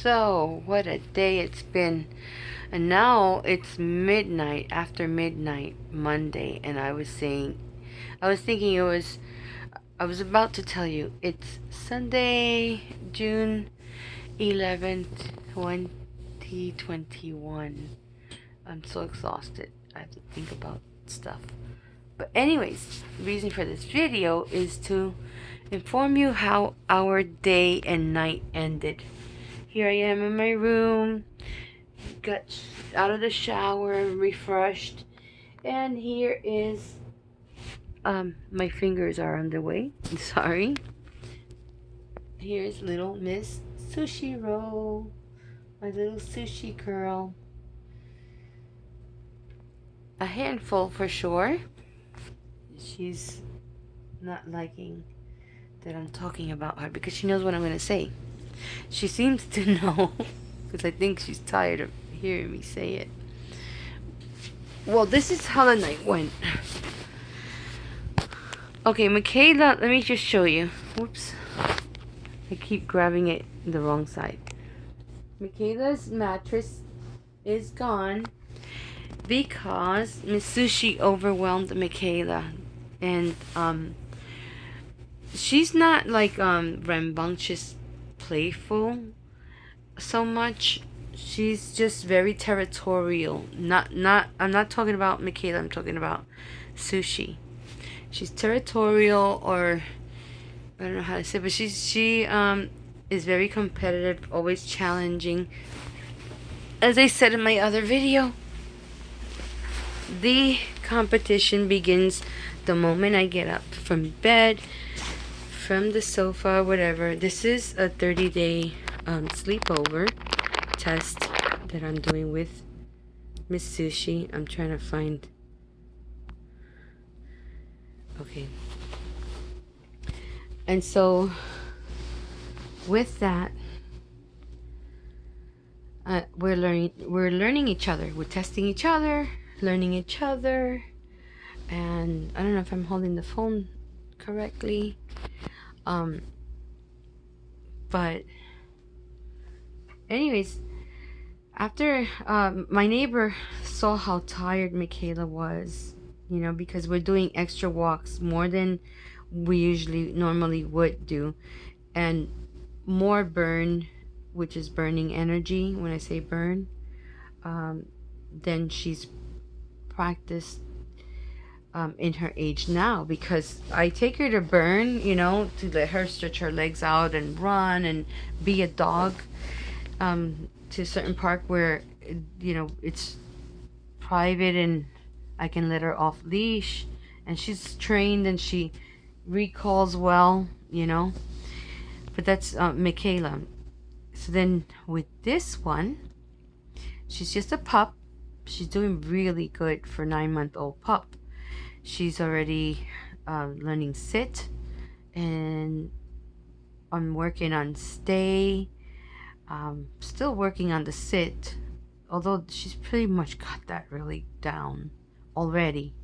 So, what a day it's been. And now it's midnight, after midnight, Monday, and I was thinking I was about to tell you, it's Sunday, June 11th, 2021. I'm so exhausted. I have to think about stuff. But anyways, the reason for this video is to inform you how our day and night ended. Here I am in my room, got out of the shower, refreshed, and here is, my fingers are on the way, sorry. Here's little Miss Sushi Roll, my little sushi girl. A handful for sure. She's not liking that I'm talking about her because she knows what I'm going to say. She seems to know because I think she's tired of hearing me say it. Well, this is how the night went. Okay, Michaela, let me just show you. Whoops. I keep grabbing it the wrong side. Michaela's mattress is gone because Miss Sushi overwhelmed Michaela. And, she's not like, rambunctious playful so much. She's just very territorial. I'm not talking about Michaela, I'm talking about Sushi. She's territorial, or I don't know how to say, but she is very competitive, always challenging. As I said in my other video, the competition begins the moment I get up from bed, from the sofa, whatever. This is a 30-day sleepover test that I'm doing with Miss Sushi. I'm trying to find. Okay. And so, with that, we're learning each other. We're testing each other, learning each other, and I don't know if I'm holding the phone correctly. But anyways, after my neighbor saw how tired Michaela was, because we're doing extra walks more than we normally would do, and more burn, which is burning energy. When I say burn, then she's practiced in her age now, because I take her to burn, to let her stretch her legs out and run and be a dog, to a certain park where it's private and I can let her off leash, and she's trained and she recalls well, but that's Michaela. So then with this one, she's just a pup. She's doing really good for 9-month-old pup. She's already learning sit, and I'm working on stay. Still working on the sit, although she's pretty much got that really down already.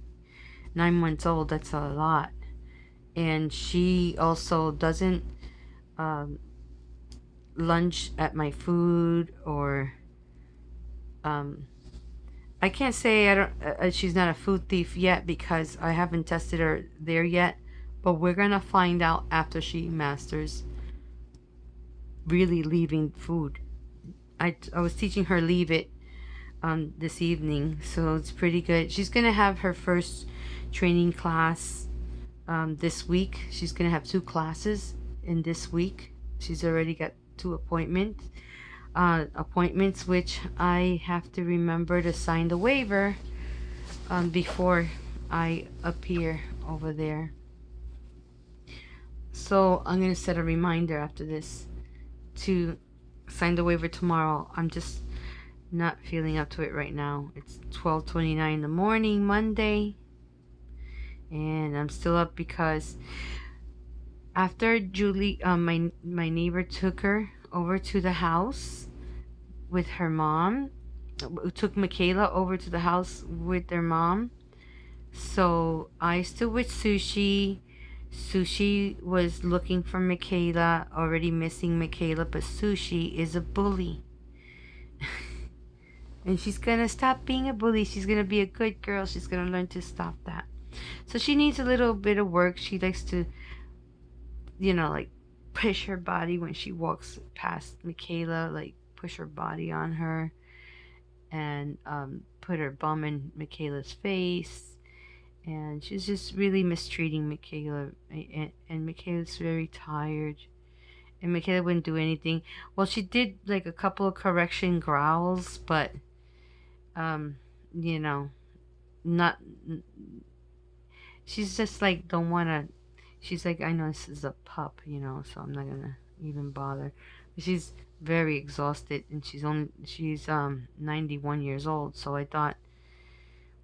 9 months old, that's a lot. And she also doesn't lunge at my food, or I can't say I don't. She's not a food thief yet because I haven't tested her there yet. But we're gonna find out after she masters really leaving food. I was teaching her leave it this evening, so it's pretty good. She's gonna have her first training class this week. She's gonna have 2 classes in this week. She's already got 2 appointments, which I have to remember to sign the waiver before I appear over there. So I'm gonna set a reminder after this to sign the waiver tomorrow. I'm just not feeling up to it right now. It's 12:29 in the morning, Monday, and I'm still up because after Julie, my neighbor took her over to the house with her mom. Took Michaela over to the house with their mom. So I still with Sushi. Sushi was looking for Michaela, already missing Michaela, but Sushi is a bully. And she's gonna stop being a bully. She's gonna be a good girl. She's gonna learn to stop that. So she needs a little bit of work. She likes to, like push her body when she walks past Michaela, like push her body on her and put her bum in Michaela's face. And she's just really mistreating Michaela. And Michaela's very tired. And Michaela wouldn't do anything. Well, she did like a couple of correction growls, but, um, you know, not. She's just like, don't want to. She's like, I know this is a pup, so I'm not gonna even bother. But she's very exhausted, and she's 91 years old. So I thought,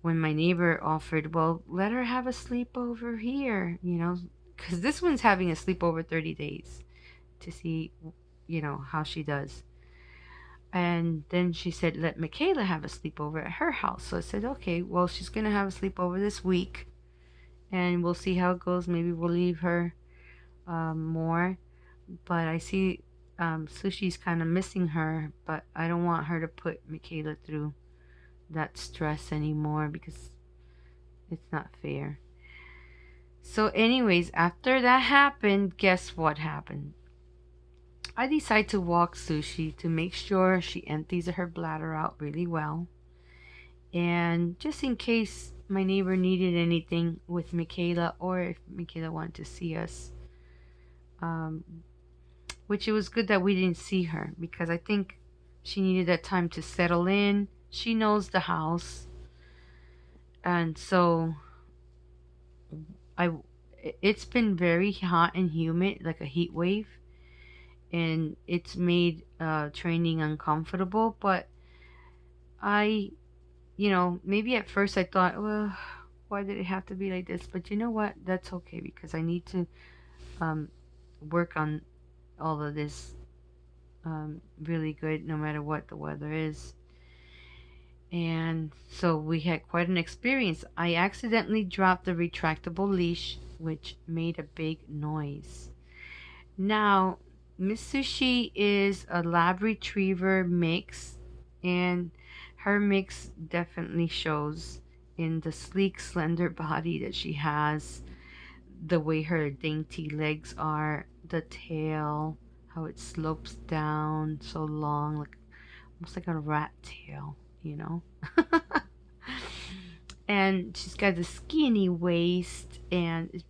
when my neighbor offered, well, let her have a sleepover here, because this one's having a sleepover 30 days to see, how she does. And then she said, let Michaela have a sleepover at her house. So I said, okay, well, she's gonna have a sleepover this week, and we'll see how it goes. Maybe we'll leave her more. But I see Sushi's kind of missing her, but I don't want her to put Michaela through that stress anymore because it's not fair. So, anyways, after that happened, guess what happened? I decide to walk Sushi to make sure she empties her bladder out really well. And just in case my neighbor needed anything with Michaela, or if Michaela wanted to see us, which it was good that we didn't see her because I think she needed that time to settle in. She knows the house. And so it's been very hot and humid, like a heat wave, and it's made training uncomfortable. But I, maybe at first I thought, well, why did it have to be like this? But you know what? That's okay because I need to work on all of this really good, no matter what the weather is. And so we had quite an experience. I accidentally dropped the retractable leash, which made a big noise. Now, Miss Sushi is a lab retriever mix, and her mix definitely shows in the sleek, slender body that she has, the way her dainty legs are, the tail, how it slopes down so long, like almost like a rat tail, And she's got a skinny waist and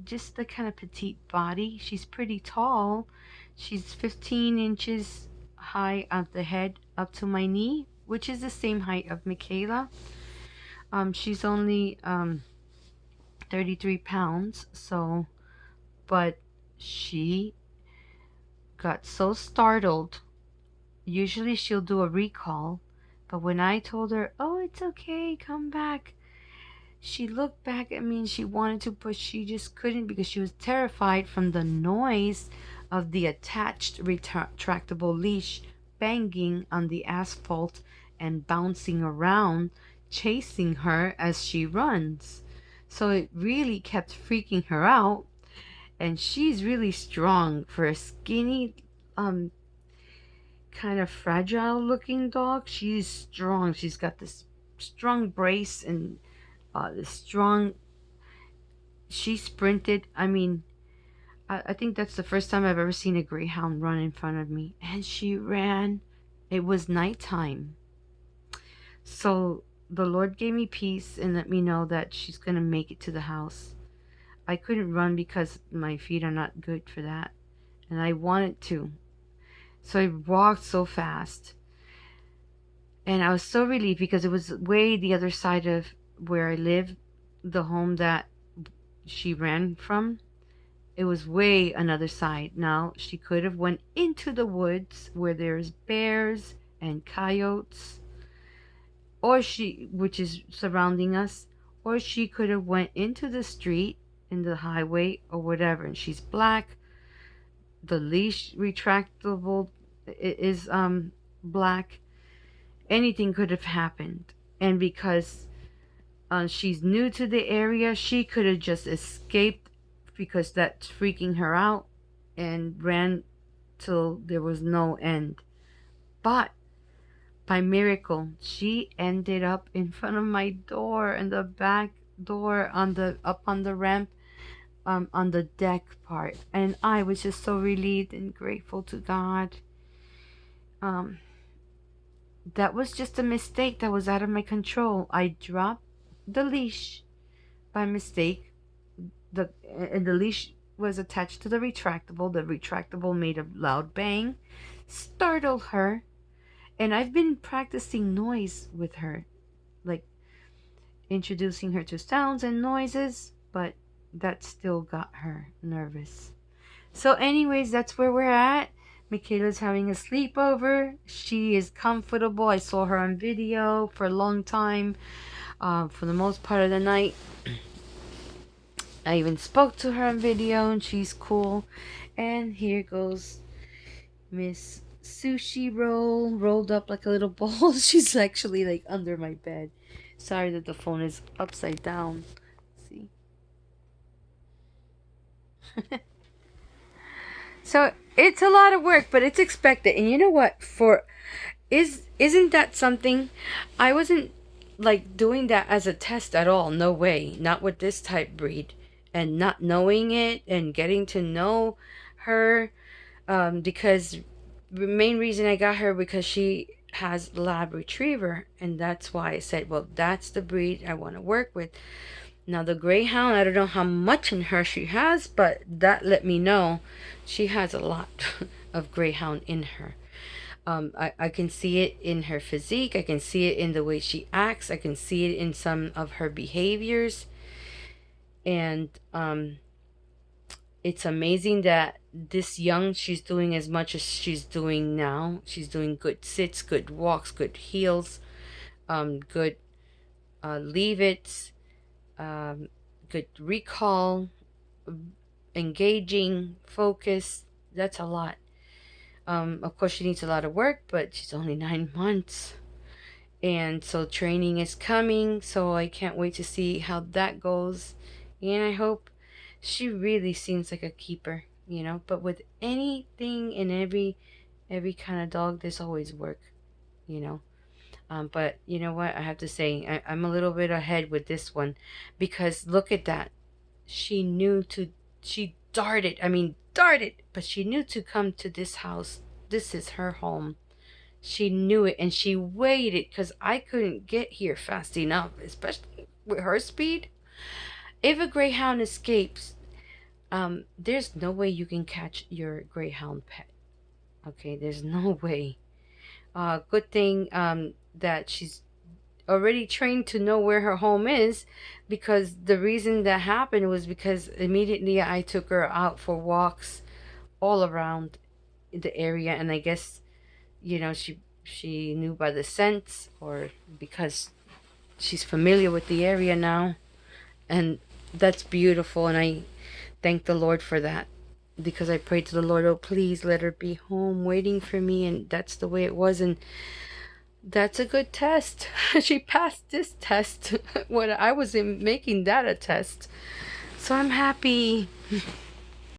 just the kind of petite body. She's pretty tall. She's 15 inches high at the head up to my knee, which is the same height of Michaela. She's only 33 pounds, but she got so startled. Usually she'll do a recall, but when I told her, oh, it's okay, come back, she looked back at me and she wanted to, but she just couldn't because she was terrified from the noise of the attached retractable leash banging on the asphalt and bouncing around, chasing her as she runs. So it really kept freaking her out. And she's really strong for a skinny, kind of fragile looking dog. She's strong. She's got this strong brace and this strong. She sprinted. I mean, I think that's the first time I've ever seen a greyhound run in front of me. And she ran. It was nighttime. So the Lord gave me peace and let me know that she's going to make it to the house. I couldn't run because my feet are not good for that. And I wanted to. So I walked so fast. And I was so relieved because it was way the other side of where I live, the home that she ran from. It was way another side. Now, she could have went into the woods where there's bears and coyotes, which is surrounding us, or she could have went into the street, in the highway, or whatever. And she's black. The leash retractable is black. Anything could have happened. And because she's new to the area, she could have just escaped because that's freaking her out, and ran till there was no end. But by miracle, she ended up in front of my door, in the back door, on the up on the ramp, on the deck part, and I was just so relieved and grateful to God. Um, that was just a mistake that was out of my control. I dropped the leash by mistake. The leash was attached to the retractable. The retractable made a loud bang, startled her, and I've been practicing noise with her, like introducing her to sounds and noises, but that still got her nervous. So, anyways, that's where we're at. Michaela's having a sleepover. She is comfortable. I saw her on video for a long time, for the most part of the night. I even spoke to her on video, and she's cool. And here goes Miss Sushi rolled up like a little ball. She's actually like under my bed. Sorry that the phone is upside down. See? So it's a lot of work, but it's expected. And you know what? Isn't that something? I wasn't like doing that as a test at all. No way. Not with this type breed. And not knowing it and getting to know her, because the main reason I got her because she has lab retriever, and that's why I said, well, that's the breed I want to work with. Now the Greyhound, I don't know how much in her she has, but that let me know she has a lot of Greyhound in her. I can see it in her physique. I can see it in the way she acts. I can see it in some of her behaviors. And it's amazing that this young, she's doing as much as she's doing now. She's doing good sits, good walks, good heels, good leave-its, good recall, engaging, focus. That's a lot. Of course, she needs a lot of work, but she's only 9 months. And so training is coming, so I can't wait to see how that goes. And I hope she really seems like a keeper, you know. But with anything and every kind of dog, there's always work, you know. But you know what? I have to say, I'm a little bit ahead with this one, because look at that. She knew to, she darted, but she knew to come to this house. This is her home. She knew it, and she waited, because I couldn't get here fast enough, especially with her speed. If a Greyhound escapes, there's no way you can catch your Greyhound pet. Okay, there's no way. Good thing that she's already trained to know where her home is, because the reason that happened was because immediately I took her out for walks all around the area, and I guess, you know, she knew by the scents, or because she's familiar with the area now. And that's beautiful, and I thank the Lord for that, because I prayed to the Lord, oh please let her be home waiting for me, and that's the way it was. And that's a good test. She passed this test when I was making that a test, so I'm happy.